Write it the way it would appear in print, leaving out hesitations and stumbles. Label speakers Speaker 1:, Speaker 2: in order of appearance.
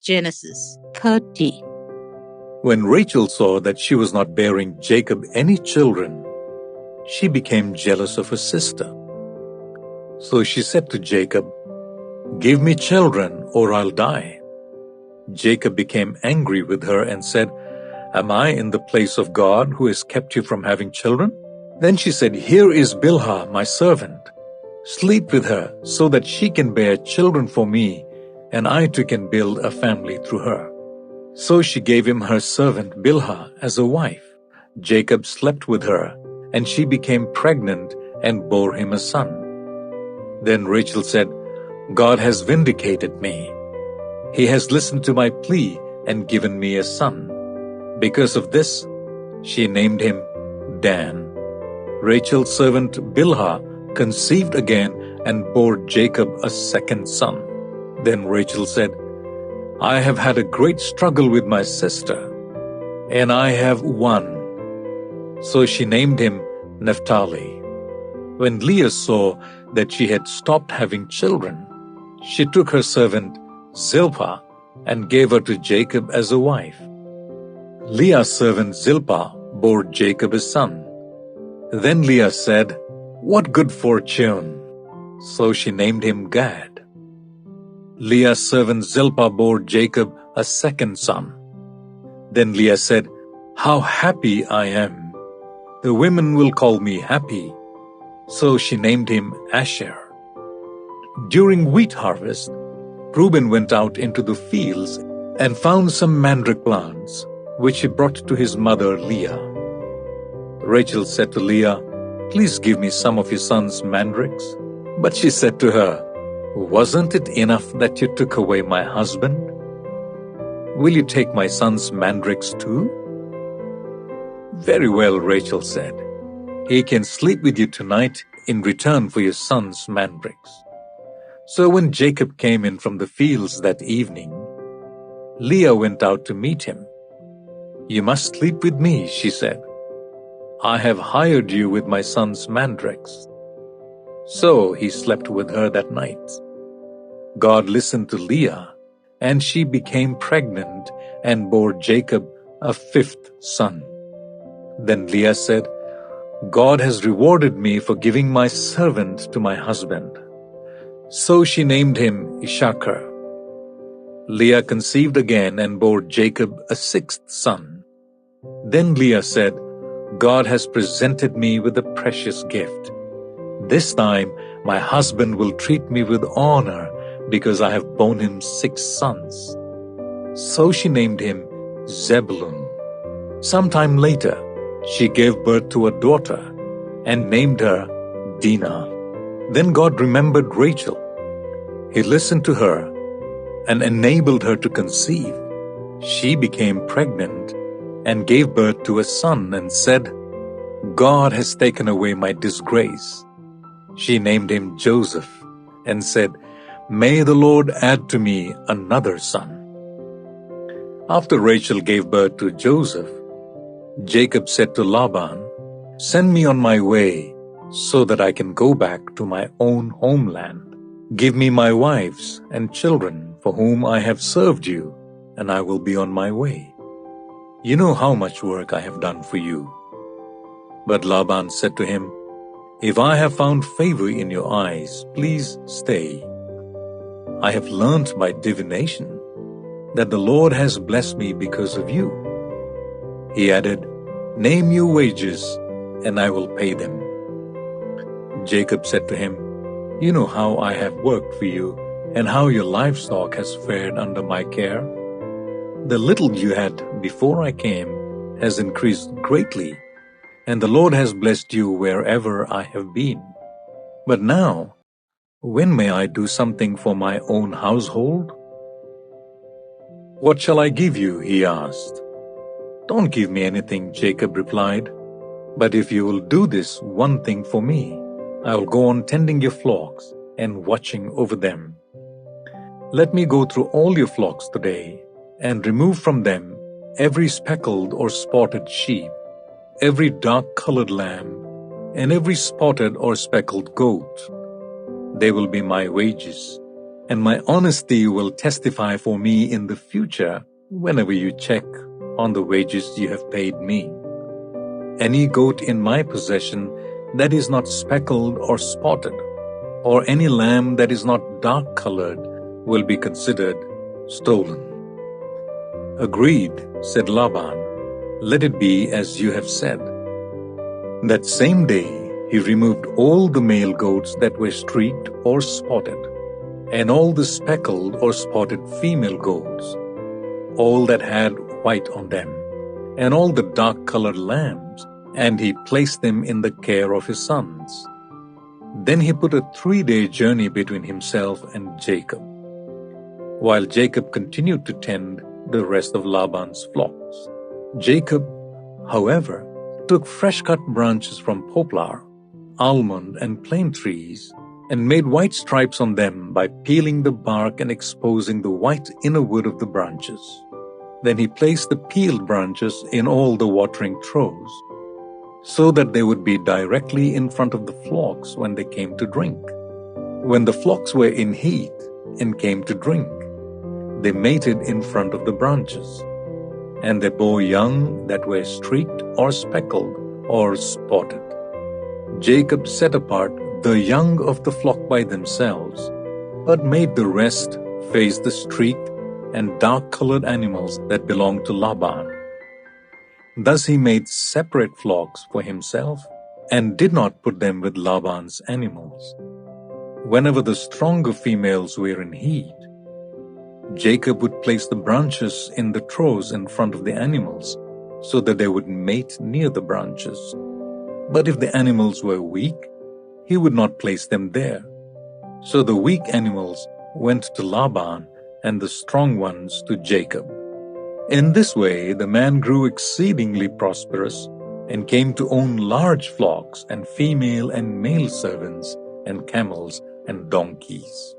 Speaker 1: Genesis 30.
Speaker 2: When Rachel saw that she was not bearing Jacob any children, she became jealous of her sister. So she said to Jacob, "Give me children, or I'll die." Jacob became angry with her and said, "Am I in the place of God who has kept you from having children?" Then she said, "Here is Bilhah, my servant. Sleep with her so that she can bear children for me, and I too can build a family through her." So she gave him her servant Bilhah as a wife. Jacob slept with her, and she became pregnant and bore him a son. Then Rachel said, "God has vindicated me. He has listened to my plea and given me a son." Because of this, she named him Dan. Rachel's servant Bilhah conceived again and bore Jacob a second son. Then Rachel said, "I have had a great struggle with my sister, and I have won." So she named him Naphtali. When Leah saw that she had stopped having children, she took her servant Zilpah and gave her to Jacob as a wife. Leah's servant Zilpah bore Jacob a son. Then Leah said, "What good fortune!" So she named him Gad. Leah's servant Zilpah bore Jacob a second son. Then Leah said, "How happy I am! The women will call me happy." So she named him Asher. During wheat harvest, Reuben went out into the fields and found some mandrake plants, which he brought to his mother Leah. Rachel said to Leah, "Please give me some of your son's mandrakes." But she said to her, "Wasn't it enough that you took away my husband? Will you take my son's mandrakes too?" "Very well," Rachel said. "He can sleep with you tonight in return for your son's mandrakes." So when Jacob came in from the fields that evening, Leah went out to meet him. "You must sleep with me," she said. "I have hired you with my son's mandrakes." So he slept with her that night. God listened to Leah, and she became pregnant and bore Jacob a fifth son. Then Leah said, "God has rewarded me for giving my servant to my husband." So she named him Issachar. Leah conceived again and bore Jacob a sixth son. Then Leah said, "God has presented me with a precious gift. This time my husband will treat me with honor because I have borne him 6 sons." So she named him Zebulun. Sometime later, she gave birth to a daughter and named her Dinah. Then God remembered Rachel. He listened to her and enabled her to conceive. She became pregnant and gave birth to a son and said, "God has taken away my disgrace." She named him Joseph and said, "May the Lord add to me another son." After Rachel gave birth to Joseph, Jacob said to Laban, "Send me on my way so that I can go back to my own homeland. Give me my wives and children for whom I have served you, and I will be on my way. You know how much work I have done for you." But Laban said to him, "If I have found favor in your eyes, please stay. I have learnt by divination that the Lord has blessed me because of you." He added, "Name your wages, and I will pay them." Jacob said to him, "You know how I have worked for you, and how your livestock has fared under my care. The little you had before I came has increased greatly, and the Lord has blessed you wherever I have been. But now, when may I do something for my own household?" "What shall I give you?" he asked. "Don't give me anything," Jacob replied. "But if you will do this one thing for me, I will go on tending your flocks and watching over them. Let me go through all your flocks today and remove from them every speckled or spotted sheep, every dark-colored lamb, and every spotted or speckled goat. They will be my wages. and my honesty will testify for me in the future whenever you check on the wages you have paid me. Any goat in my possession that is not speckled or spotted, or any lamb that is not dark-colored, will be considered stolen." "Agreed," said Laban. "Let it be as you have said." That same day he removed all the male goats that were streaked or spotted, and all the speckled or spotted female goats, all that had white on them, and all the dark-colored lambs, and he placed them in the care of his sons. Then he put a 3-day journey between himself and Jacob, while Jacob continued to tend the rest of Laban's flocks. Jacob, however, took fresh-cut branches from poplar, almond, and plane trees, and made white stripes on them by peeling the bark and exposing the white inner wood of the branches. Then he placed the peeled branches in all the watering troughs, so that they would be directly in front of the flocks when they came to drink. When the flocks were in heat and came to drink, they mated in front of the branches, and they bore young that were streaked or speckled or spotted. Jacob set apart the young of the flock by themselves, but made the rest face the streaked and dark-colored animals that belonged to Laban. Thus he made separate flocks for himself and did not put them with Laban's animals. Whenever the stronger females were in heat, Jacob would place the branches in the troughs in front of the animals so that they would mate near the branches. But if the animals were weak, he would not place them there. So the weak animals went to Laban and the strong ones to Jacob. In this way the man grew exceedingly prosperous and came to own large flocks and female and male servants and camels and donkeys.